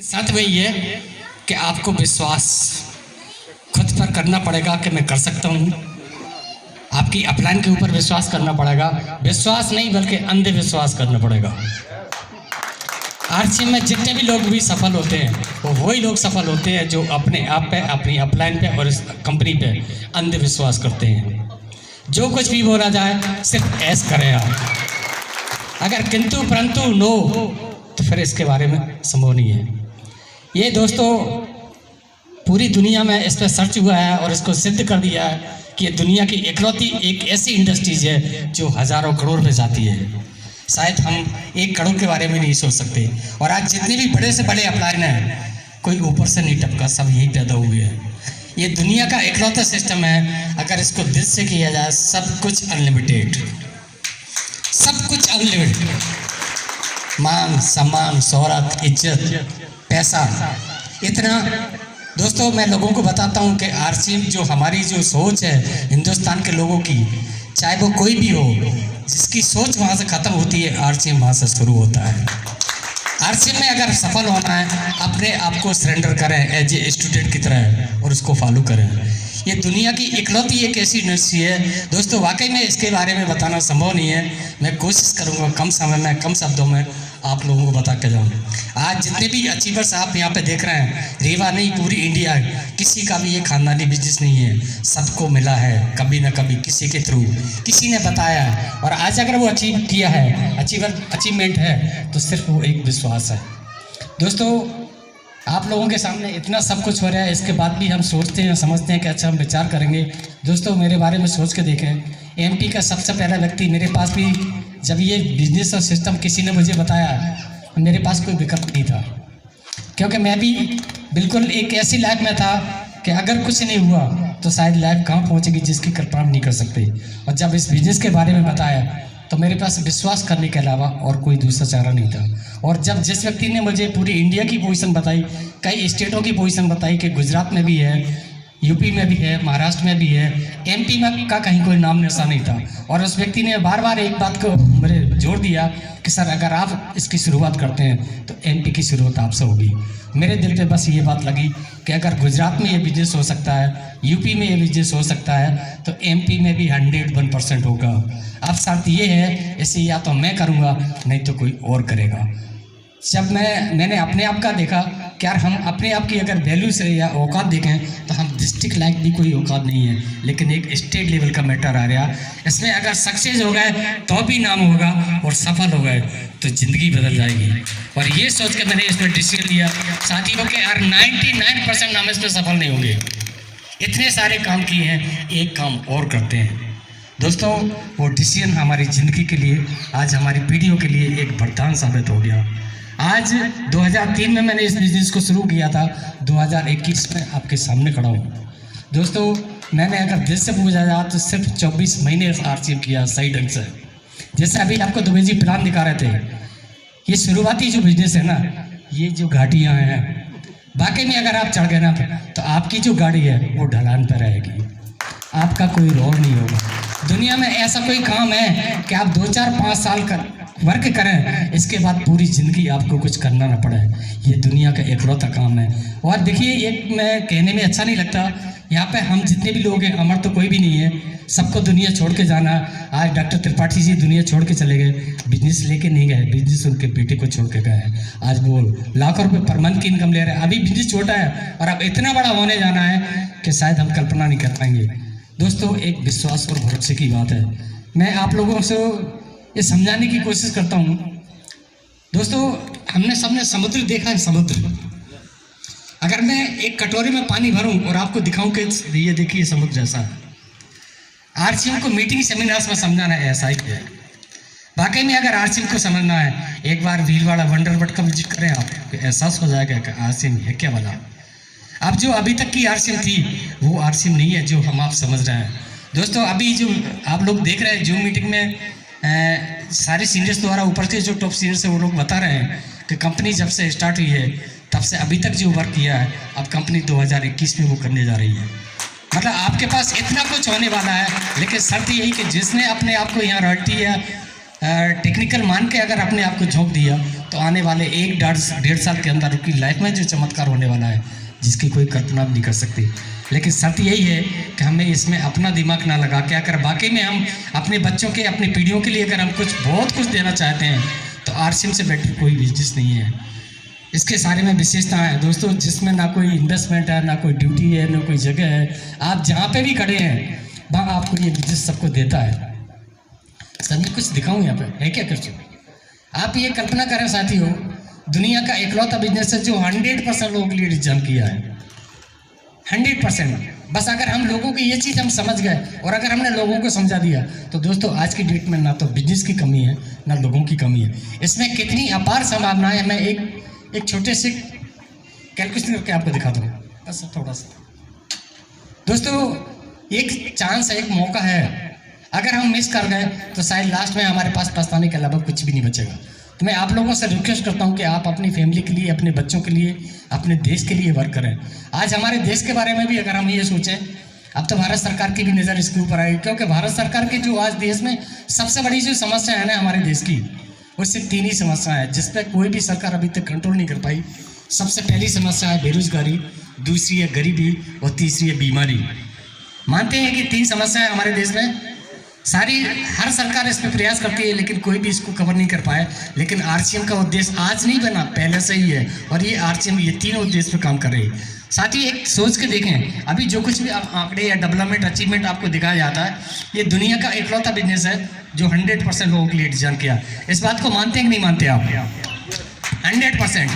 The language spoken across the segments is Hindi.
शर्त वही है कि आपको विश्वास खुद पर करना पड़ेगा कि मैं कर सकता हूँ। आपकी अपलाइन के ऊपर विश्वास करना पड़ेगा, विश्वास नहीं बल्कि अंधविश्वास करना पड़ेगा। आरसीएम में जितने भी लोग भी सफल होते हैं वो वही लोग सफल होते हैं जो अपने आप पे, अपनी अपलाइन पे और इस कंपनी पे अंधविश्वास करते हैं। जो कुछ भी बोला जाए सिर्फ ऐस करें आप, अगर किंतु परंतु नो तो फिर इसके बारे में संभव नहीं है। ये दोस्तों पूरी दुनिया में इस पर सर्च हुआ है और इसको सिद्ध कर दिया है कि ये दुनिया की इकलौती एक ऐसी इंडस्ट्रीज है जो हज़ारों करोड़ में जाती है। शायद हम 1 करोड़ के बारे में नहीं सोच सकते। और आज जितने भी बड़े से बड़े अपलाइन हैं कोई ऊपर से नहीं टपका, सब यहीं पैदा हुए हैं। ये दुनिया का इकलौता सिस्टम है, अगर इसको दिल से किया जाए सब कुछ अनलिमिटेड, सब कुछ अनलिमिटेड। मान सम्मान, शोहरत, इज्जत, पैसा, इतना। दोस्तों मैं लोगों को बताता हूँ कि आरसीएम जो हमारी जो सोच है हिंदुस्तान के लोगों की, चाहे वो कोई भी हो, जिसकी सोच वहाँ से ख़त्म होती है आरसीएम वहाँ से शुरू होता है। आरसीएम में अगर सफल होना है अपने आप को सरेंडर करें एज ए स्टूडेंट की तरह और उसको फॉलो करें। ये दुनिया की इकलौती एक ऐसी इंडस्ट्री है दोस्तों, वाकई में इसके बारे में बताना संभव नहीं है। मैं कोशिश करूँगा कम समय में, कम शब्दों में आप लोगों को बता के जाऊँ। आज जितने भी अचीवर्स आप यहाँ पे देख रहे हैं, रीवा नहीं पूरी इंडिया, किसी का भी ये खानदानी बिजनेस नहीं है, सबको मिला है कभी ना कभी किसी के थ्रू, किसी ने बताया है। और आज अगर वो अचीव किया है, अचीवमेंट है, तो सिर्फ वो एक विश्वास है। दोस्तों आप लोगों के सामने इतना सब कुछ हो रहा है, इसके बाद भी हम सोचते हैं, समझते हैं कि अच्छा हम विचार करेंगे। दोस्तों मेरे बारे में सोच के देखें, एमपी का सबसे पहला व्यक्ति, मेरे पास भी जब ये बिजनेस और सिस्टम किसी ने मुझे बताया, मेरे पास कोई विकल्प नहीं था, क्योंकि मैं भी बिल्कुल एक ऐसी लाइफ में था कि अगर कुछ नहीं हुआ तो शायद लाइफ कहाँ पहुँचेगी जिसकी कल्पना हम नहीं कर सकते। और जब इस बिजनेस के बारे में बताया तो मेरे पास विश्वास करने के अलावा और कोई दूसरा चारा नहीं था। और जब जिस व्यक्ति ने मुझे पूरी इंडिया की पोजीशन बताई, कई स्टेटों की पोजीशन बताई कि गुजरात में भी है, यूपी में भी है, महाराष्ट्र में भी है, एमपी में का कहीं कोई नाम निशान नहीं था। और उस व्यक्ति ने बार बार एक बात को मेरे जोर दिया कि सर अगर आप इसकी शुरुआत करते हैं तो एमपी की शुरुआत आपसे होगी। मेरे दिल पे बस ये बात लगी कि अगर गुजरात में ये बिजनेस हो सकता है, यूपी में ये बिजनेस हो सकता है, तो एमपी में भी 101% होगा। अब शर्त ये है, इसे या तो मैं करूँगा नहीं तो कोई और करेगा। जब मैंने अपने आप का देखा कि यार हम अपने आप की अगर वैल्यू से या औकात देखें तो हम डिस्ट्रिक्ट लाइक भी कोई औकात नहीं है, लेकिन एक स्टेट लेवल का मैटर आ रहा। इसमें अगर सक्सेस हो गए तो भी नाम होगा और सफल हो गए तो ज़िंदगी बदल जाएगी। और ये सोच के मैंने इसमें डिसीजन लिया साथियों के यार 99% हम इसमें सफल नहीं होंगे। इतने सारे काम किए हैं, एक काम और करते हैं। दोस्तों वो डिसीजन हमारी ज़िंदगी के लिए, आज हमारी पीढ़ियों के लिए एक वरदान साबित हो गया। आज 2003 में मैंने इस बिज़नेस को शुरू किया था, 2021 में आपके सामने खड़ा हूँ। दोस्तों मैंने अगर दिल से पूछा जाए तो सिर्फ 24 महीने आरसीएम किया सही ढंग से। जैसे अभी आपको दुबे जी प्लान दिखा रहे थे, ये शुरुआती जो बिजनेस है ना, ये जो घाटियाँ हैं, वाकई में अगर आप चढ़ गए ना तो आपकी जो गाड़ी है वो ढलान पर रहेगी, आपका कोई रोड नहीं होगा। दुनिया में ऐसा कोई काम है कि आप 2, 4, 5 साल वर्क करें, इसके बाद पूरी ज़िंदगी आपको कुछ करना ना पड़े। ये दुनिया का इकलौता काम है। और देखिए ये मैं कहने में अच्छा नहीं लगता, यहाँ पे हम जितने भी लोग हैं अमर तो कोई भी नहीं है, सबको दुनिया छोड़ के जाना। आज डॉक्टर त्रिपाठी जी दुनिया छोड़ के चले गए, बिजनेस लेके नहीं गए, बिजनेस उनके बेटे को छोड़ के गए हैं। आज वो लाखों रुपये पर मंथ की इनकम ले रहे हैं। अभी बिजनेस छोटा है और अब इतना बड़ा होने जाना है कि शायद हम कल्पना नहीं कर पाएंगे। दोस्तों एक विश्वास और भरोसे की बात है। मैं आप लोगों से ये समझाने की कोशिश करता हूँ। दोस्तों हमने सबने समुद्र देखा है, समुद्र। अगर मैं एक कटोरे में पानी भरूं और आपको दिखाऊं कि ये देखिए समुद्र जैसा है, आरसीएम को मीटिंग सेमिनार्स में समझाना है ऐसा ही है। वाकई में अगर आरसीएम को समझना है, एक बार भीलवाड़ा वंडरवर्ल्ड का विजिट करें आप, तो एहसास हो जाएगा कि आरसीएम है क्या वाला। अब जो अभी तक की आरसीएम थी वो आरसीएम नहीं है जो हम आप समझ रहे हैं। दोस्तों अभी जो आप लोग देख रहे हैं जूम मीटिंग में सारे सीनियर्स द्वारा ऊपर के जो टॉप सीनियर्स है वो लोग बता रहे हैं कि कंपनी जब से स्टार्ट हुई है तब से अभी तक जो वर्क किया है, अब कंपनी 2021 में वो करने जा रही है। मतलब आपके पास इतना कुछ होने वाला है, लेकिन शर्त यही कि जिसने अपने आप को यहाँ रॉयल्टी या टेक्निकल मान के अगर अपने आप को झोंक दिया तो आने वाले 1-1.5 साल के अंदर उनकी लाइफ में जो चमत्कार होने वाला है, जिसकी कोई कल्पना भी नहीं कर सकती। लेकिन शर्त यही है कि हमें इसमें अपना दिमाग ना लगा के, अगर वाकई में हम अपने बच्चों के, अपनी पीढ़ियों के लिए अगर हम बहुत कुछ देना चाहते हैं, तो आरसीएम से बेटर कोई बिजनेस नहीं है। इसके सारे में विशेषता है दोस्तों, जिसमें ना कोई इन्वेस्टमेंट है, ना कोई ड्यूटी है, ना कोई जगह है। आप जहाँ पे भी खड़े हैं वहाँ आपको ये बिजनेस सबको देता है। सर मैं कुछ दिखाऊँ यहाँ पे है क्या कुछ? आप ये कल्पना करें साथियों, दुनिया का इकलौता बिजनेस है जो 100% लोगों के लिए डिजाइन किया है, 100%। बस अगर हम लोगों की ये चीज़ हम समझ गए और अगर हमने लोगों को समझा दिया, तो दोस्तों आज की डेट में ना तो बिजनेस की कमी है, ना लोगों की कमी है। इसमें कितनी अपार संभावनाएं है, मैं एक छोटे से कैलकुलेशन करके आपको दिखाता हूँ, बस थोड़ा सा। दोस्तों एक चांस है, एक मौका है, अगर हम मिस कर गए तो शायद लास्ट में हमारे पास पछताने के अलावा कुछ भी नहीं बचेगा। तो मैं आप लोगों से रिक्वेस्ट करता हूं कि आप अपनी फैमिली के लिए, अपने बच्चों के लिए, अपने देश के लिए वर्क करें। आज हमारे देश के बारे में भी अगर हम ये सोचें, अब तो भारत सरकार की भी नज़र इसके ऊपर आएगी, क्योंकि भारत सरकार की जो आज देश में सबसे बड़ी जो समस्या है ना हमारे देश की, वो सिर्फ 3 ही समस्या है जिस पर कोई भी सरकार अभी तक कंट्रोल नहीं कर पाई। सबसे पहली समस्या है बेरोजगारी, दूसरी है गरीबी और तीसरी है बीमारी। मानते हैं कि 3 समस्या है हमारे देश में, हर सरकार इस पर प्रयास करती है लेकिन कोई भी इसको कवर नहीं कर पाया। लेकिन आरसीएम का उद्देश्य आज नहीं बना, पहले से ही है, और ये आरसीएम ये 3 उद्देश्य पर काम कर रही है। साथ ही एक सोच के देखें, अभी जो कुछ भी आंकड़े या डेवलपमेंट अचीवमेंट आपको दिखाया जाता है, ये दुनिया का इकलौता बिजनेस है जो 100% लोगों के लिए डिजाइन किया। इस बात को मानते हैं कि नहीं मानते आप? 100%।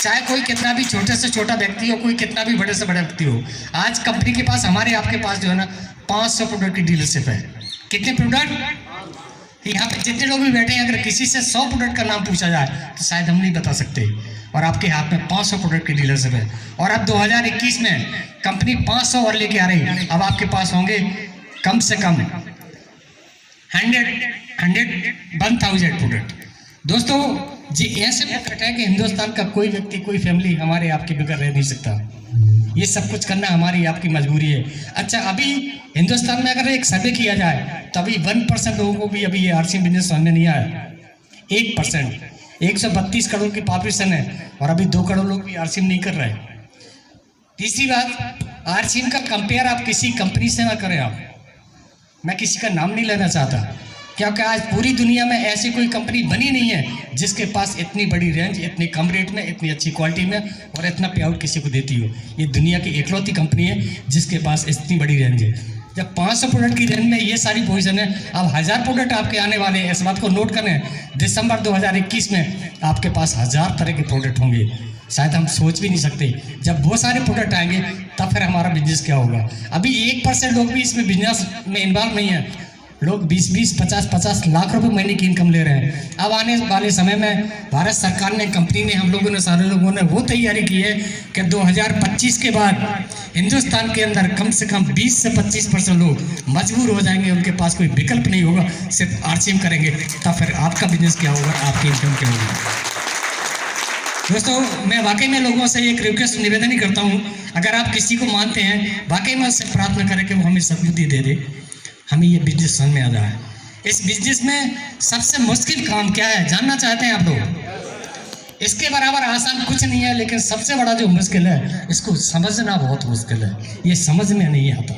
चाहे कोई कितना भी छोटे से छोटा व्यक्ति हो, कोई कितना भी बड़े से बड़ा व्यक्ति हो, आज कंपनी के पास, हमारे आपके पास जो है ना 500 प्रोडक्ट की डीलरशिप है। कितने प्रोडक्ट? यहाँ पे जितने लोग भी बैठे हैं, अगर किसी से 100 प्रोडक्ट का नाम पूछा जाए तो शायद हम नहीं बता सकते, और आपके हाथ में 500 प्रोडक्ट की डीलरशिप है। और अब 2021 में कंपनी 500 और लेके आ रही है। अब आपके पास होंगे कम से कम 1000 प्रोडक्ट। दोस्तों जी ऐसे प्रोडक्ट है कि हिंदुस्तान का कोई व्यक्ति, कोई फैमिली हमारे आपके बगैर रह नहीं सकता। ये सब कुछ करना हमारी आपकी मजबूरी है। अच्छा, अभी हिंदुस्तान में अगर एक सर्वे किया जाए तो अभी 1% लोगों को भी अभी ये आरसीएम बिजनेस समझ में नहीं आया। 1%, 132 करोड़ की पॉपुलेशन है और अभी 2 करोड़ लोग भी आरसीएम नहीं कर रहे। तीसरी बात, आरसीएम का कंपेयर आप किसी कंपनी से ना करें। आप, मैं किसी का नाम नहीं लेना चाहता, क्योंकि आज पूरी दुनिया में ऐसी कोई कंपनी बनी नहीं है जिसके पास इतनी बड़ी रेंज, इतनी कम रेट में, इतनी अच्छी क्वालिटी में और इतना पे आउट किसी को देती हो। ये दुनिया की इकलौती कंपनी है जिसके पास इतनी बड़ी रेंज है। जब 500 प्रोडक्ट की रेंज में ये सारी पोजीशन है, अब 1000 प्रोडक्ट आपके आने वाले हैं। इस बात को नोट करें, दिसंबर 2021 में आपके पास 1000 तरह के प्रोडक्ट होंगे। शायद हम सोच भी नहीं सकते, जब बहुत सारे प्रोडक्ट आएंगे तब फिर हमारा बिजनेस क्या होगा। अभी 1% लोग भी इसमें बिजनेस में इन्वॉल्व नहीं है। लोग 20-20, 50-50 लाख रुपए महीने की इनकम ले रहे हैं। अब आने वाले समय में भारत सरकार ने, कंपनी ने, हम लोगों ने, सारे लोगों ने वो तैयारी की है कि 2025 के बाद हिंदुस्तान के अंदर कम से कम 20 से 25% लोग मजबूर हो जाएंगे, उनके पास कोई विकल्प नहीं होगा, सिर्फ आरसीएम करेंगे। तब फिर आपका बिजनेस क्या होगा, आपकी इनकम क्या होगी। दोस्तों मैं वाकई में लोगों से एक रिक्वेस्ट, निवेदन ही करता हूँ, अगर आप किसी को मानते हैं, वाकई में उससे प्रार्थना करें कि वो हमें सद्बुद्धि दे दे, हमें ये बिजनेस समझ में आ जाए। इस बिजनेस में सबसे मुश्किल काम क्या है जानना चाहते हैं आप लोग? इसके बराबर आसान कुछ नहीं है, लेकिन सबसे बड़ा जो मुश्किल है, इसको समझना बहुत मुश्किल है। ये समझ में नहीं आता।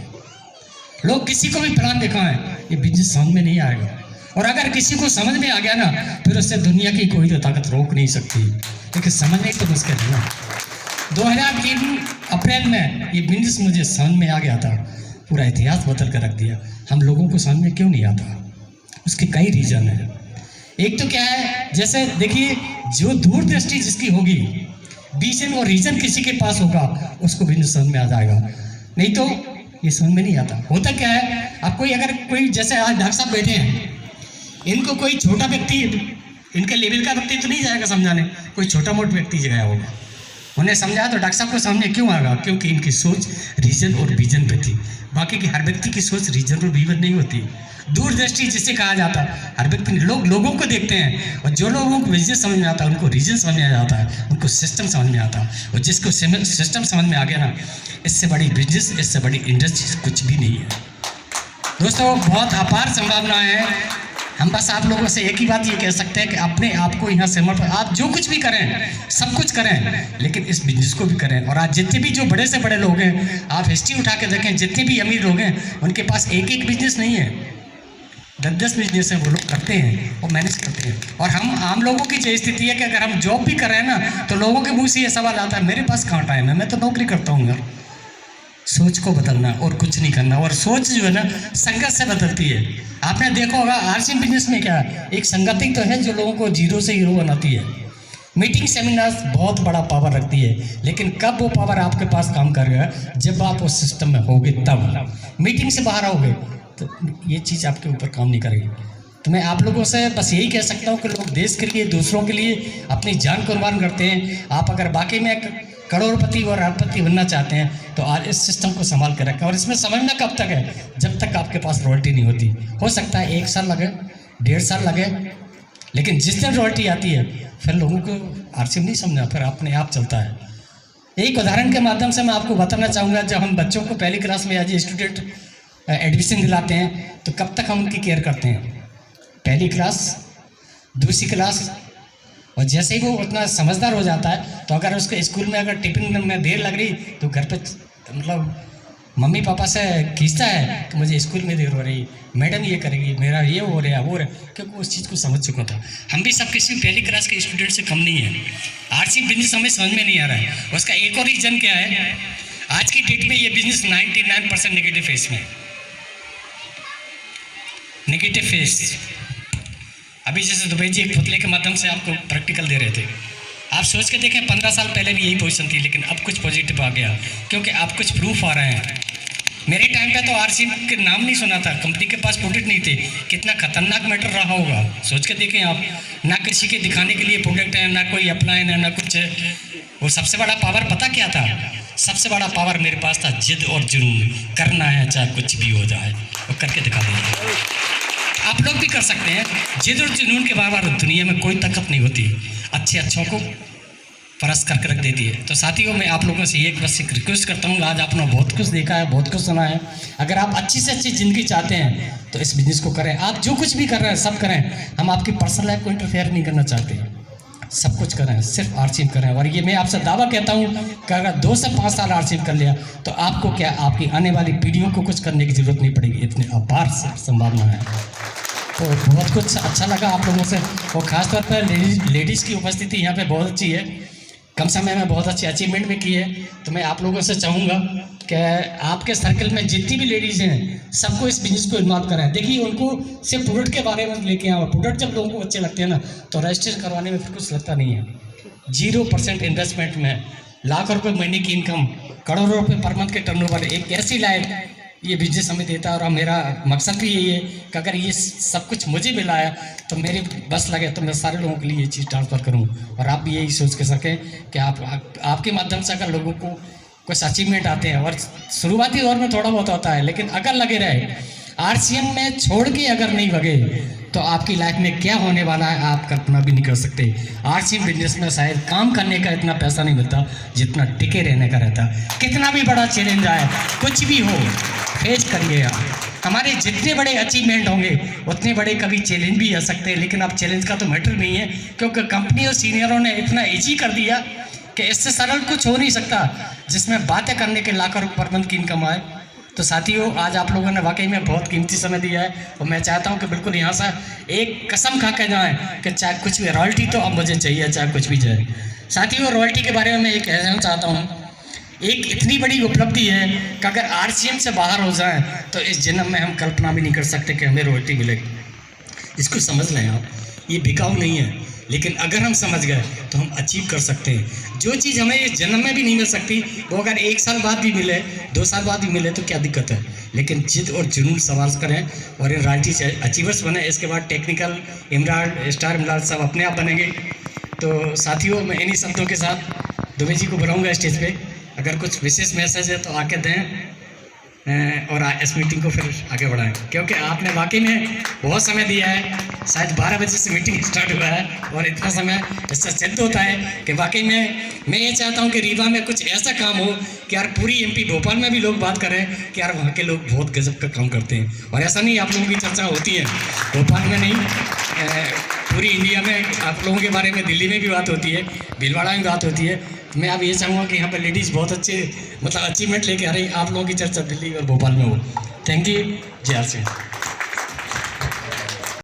लोग किसी को भी प्लान दिखाएं, ये बिजनेस समझ में नहीं आएगा। और अगर किसी को समझ में आ गया ना, फिर उससे दुनिया की कोई तो ताकत रोक नहीं सकती। लेकिन समझने तो मुश्किल है ना। 2003 अप्रैल में ये बिजनेस मुझे समझ में आ गया था, पूरा इतिहास बदल कर रख दिया। हम लोगों को समझ में क्यों नहीं आता? उसके कई रीजन है। एक तो क्या है, जैसे देखिए, जो दूरदृष्टि जिसकी होगी, विजन और रीजन किसी के पास होगा, उसको बिजनेस समझ में आ जाएगा, नहीं तो ये समझ में नहीं आता। होता क्या है, अब कोई, अगर कोई, जैसे आज डॉक्टर साहब बैठे हैं, इनको कोई छोटा व्यक्ति, इनके लेवल का व्यक्ति तो नहीं जाएगा समझाने, कोई छोटा मोटा व्यक्ति गया होगा, उन्हें समझाया तो डॉक्टर साहब को सामने क्यों आएगा? क्योंकि इनकी सोच रीजन और विजन पे थी। बाकी की हर व्यक्ति की सोच रीजन और विजन नहीं होती। दूरदृष्टि जिसे कहा जाता है, हर व्यक्ति, लोगों को देखते हैं, और जो लोगों को बिजनेस समझ में आता है, उनको रीजन समझ में आ जाता है, उनको सिस्टम समझ में आता है। और जिसको सिस्टम समझ में आ गया ना, इससे बड़ी बिजनेस, इससे बड़ी इंडस्ट्री कुछ भी नहीं है। दोस्तों बहुत अपार संभावनाएं हैं। हम बस आप लोगों से एक ही बात ये कह सकते हैं कि अपने आप को यहाँ समर्पण, आप जो कुछ भी करें सब कुछ करें, लेकिन इस बिजनेस को भी करें। और आज जितने भी जो बड़े से बड़े लोग हैं, आप हिस्ट्री उठा के देखें, जितने भी अमीर लोग हैं उनके पास एक एक बिजनेस नहीं है, 10-10 बिजनेस है, वो लोग करते हैं और मैनेज करते हैं। और हम आम लोगों की जो स्थिति है कि अगर हम जॉब भी कर रहे हैं ना, तो लोगों के मुँह से ये सवाल आता है, मेरे पास कहाँ टाइम है, मैं तो नौकरी करता हूँ यार। सोच को बदलना और कुछ नहीं करना, और सोच जो है ना संगत से बदलती है। आपने देखा होगा आरसीएम बिजनेस में क्या है, एक संगति तो है जो लोगों को जीरो से हीरो बनाती है। मीटिंग सेमिनार्स बहुत बड़ा पावर रखती है, लेकिन कब वो पावर आपके पास काम करेगा, जब आप उस सिस्टम में होगे तब। मीटिंग से बाहर आओगे तो ये चीज़ आपके ऊपर काम नहीं करेगी। तो मैं आप लोगों से बस यही कह सकता हूँ कि लोग देश के लिए, दूसरों के लिए अपनी जान कुर्बान करते हैं। आप अगर बाकी में करोड़पति और अरबपति बनना चाहते हैं तो आज इस सिस्टम को संभाल कर रखें। और इसमें समझना कब तक है, जब तक आपके पास रॉयल्टी नहीं होती। हो सकता है 1 साल लगे, 1.5 साल लगे, लेकिन जिस दिन रॉयल्टी आती है फिर लोगों को आरसीएम नहीं समझना, फिर अपने आप चलता है। एक उदाहरण के माध्यम से मैं आपको बताना चाहूँगा, जब हम बच्चों को पहली क्लास में एज ए स्टूडेंट एडमिशन दिलाते हैं तो कब तक हम उनकी केयर करते हैं, पहली क्लास, दूसरी क्लास, और जैसे ही वो उतना समझदार हो जाता है तो अगर उसके स्कूल में अगर टिफिन में देर लग रही तो घर पे मतलब मम्मी पापा से खींचता है कि मुझे स्कूल में देर हो रही, मैडम ये करेगी, मेरा ये हो रहा है वो रहा, क्योंकि उस चीज़ को समझ चुका था। हम भी सब किसी पहली क्लास के स्टूडेंट से कम नहीं है। आरसीएम बिजनेस हमें समझ में नहीं आ रहा है। उसका एक और रीज़न क्या है, आज की डेट में ये बिजनेस 99% नेगेटिव फेस में, नेगेटिव फेस। अभी जैसे दुबई जी एक पुतले के माध्यम से आपको प्रैक्टिकल दे रहे थे, आप सोच के देखें 15 साल पहले भी यही पोजीशन थी, लेकिन अब कुछ पॉजिटिव आ गया क्योंकि आप कुछ प्रूफ आ रहे हैं। मेरे टाइम पे तो आरसीएम के नाम नहीं सुना था, कंपनी के पास प्रोडक्ट नहीं थे। कितना खतरनाक मैटर रहा होगा, सोच के देखें आप। ना किसी के दिखाने के लिए प्रोडक्ट है, ना कोई अप्लायन है, ना कुछ है। वो सबसे बड़ा पावर पता क्या था, सबसे बड़ा पावर मेरे पास था जिद और जुनून। करना है चाहे कुछ भी हो जाए, वो करके दिखा देंगे। आप लोग भी कर सकते हैं। जिद और जुनून के बार दुनिया में कोई ताकत नहीं होती, अच्छे अच्छों को परस्त करके रख देती है। तो साथियों, मैं आप लोगों से एक बस एक रिक्वेस्ट करता हूँ, आज आपने बहुत कुछ देखा है, बहुत कुछ सुना है। अगर आप अच्छी से अच्छी ज़िंदगी चाहते हैं तो इस बिज़नेस को करें। आप जो कुछ भी कर रहे हैं सब करें, हम आपकी पर्सनल लाइफ को इंटरफेयर नहीं करना चाहते। सब कुछ करें, सिर्फ आरसीएम करें। और ये मैं आपसे दावा कहता हूँ कि अगर 2 से 5 साल आरसीएम कर लिया तो आपको क्या, आपकी आने वाली पीढ़ियों को कुछ करने की ज़रूरत नहीं पड़ेगी। इतनी अपार संभावना है। तो बहुत कुछ अच्छा लगा आप लोगों से, और ख़ासतौर पर लेडीज़ की उपस्थिति यहाँ पे बहुत अच्छी है। कम समय में बहुत अच्छी अचीवमेंट भी की है। तो मैं आप लोगों से चाहूँगा कि आपके सर्कल में जितनी भी लेडीज़ हैं सबको इस बिजनेस को इन्वॉल्व कराएं। देखिए, उनको सिर्फ प्रोडक्ट के बारे में लेके आओ। प्रोडक्ट जब लोगों को अच्छे लगते हैं ना तो रजिस्ट्रेशन करवाने में फिर कुछ लगता नहीं है। 0% इन्वेस्टमेंट में लाखों रुपये महीने की इनकम, करोड़ों रुपये पर मंथ के टर्नओवर, एक ऐसी लाइफ ये बिजनेस हमें देता है। और मेरा मकसद भी यही है कि अगर ये सब कुछ मुझे मिला है तो मेरे बस लगे तो मैं सारे लोगों के लिए ये चीज़ ट्रांसफ़र करूं। और आप भी यही सोच के सकें कि आपके माध्यम से अगर लोगों को कुछ अचीवमेंट आते हैं, और शुरुआती दौर में थोड़ा बहुत होता है, लेकिन अगर लगे रहे, आरसीएम में छोड़ के अगर नहीं लगे तो आपकी लाइफ में क्या होने वाला है आप कल्पना भी नहीं कर सकते। आरसीएम बिजनेस में शायद काम करने का इतना पैसा नहीं मिलता जितना टिके रहने का रहता। कितना भी बड़ा चैलेंज आए, कुछ भी हो, फेस करिए आप। हमारे जितने बड़े अचीवमेंट होंगे उतने बड़े कभी चैलेंज भी आ सकते हैं, लेकिन अब चैलेंज का तो मैटर नहीं है, क्योंकि कंपनी और सीनियरों ने इतना ईजी कर दिया कि इससे सरल कुछ हो नहीं सकता जिसमें बातें करने के लाखों रुपये पर मंथ की इनकम आए। तो साथियों, आज आप लोगों ने वाकई में बहुत कीमती समय दिया है, और मैं चाहता हूं कि बिल्कुल यहाँ से एक कसम खा के जाएँ कि चाहे कुछ भी, रॉयल्टी तो अब मुझे चाहिए चाहे कुछ भी जाए। साथियों, रॉयल्टी के बारे में मैं ये कहना चाहता हूँ, एक इतनी बड़ी उपलब्धि है कि अगर आरसीएम से बाहर हो जाए तो इस जन्म में हम कल्पना भी नहीं कर सकते कि हमें रॉयल्टी मिलेगी। इसको समझ लें आप, ये बिकाऊ नहीं है, लेकिन अगर हम समझ गए तो हम अचीव कर सकते हैं। जो चीज़ हमें इस जन्म में भी नहीं मिल सकती वो अगर 1 साल बाद भी मिले, 2 साल बाद भी मिले तो क्या दिक्कत है। लेकिन जिद और जुनून सवार करें और इन रॉयल्टी अचीवर्स बने। इसके बाद टेक्निकल इमराल्ड, स्टार इमराल्ड सब अपने आप बनेंगे। तो साथियों, मैं इन्हीं शब्दों के साथ दुबे जी को बुलाऊँगा स्टेज पे। अगर कुछ विशेष मैसेज है तो आके दें और इस मीटिंग को फिर आगे बढ़ाएं, क्योंकि आपने वाकई में बहुत समय दिया है। शायद 12 बजे से मीटिंग स्टार्ट हुआ है और इतना समय इससे सिद्ध होता है कि वाकई में मैं ये चाहता हूँ कि रीवा में कुछ ऐसा काम हो कि यार पूरी एमपी भोपाल में भी लोग बात करें कि यार वहाँ के लोग बहुत गजब का काम करते हैं। और ऐसा नहीं आप लोगों की चर्चा होती है भोपाल में नहीं, पूरी इंडिया में आप लोगों के बारे में दिल्ली में भी बात होती है, भीलवाड़ा में बात होती है। मैं अब ये चाहूँगा कि यहाँ पर लेडीज़ बहुत अच्छे मतलब अचीवमेंट लेके आ रही, आप लोगों की चर्चा दिल्ली और भोपाल में हो। Thank you. जय आर सिंह।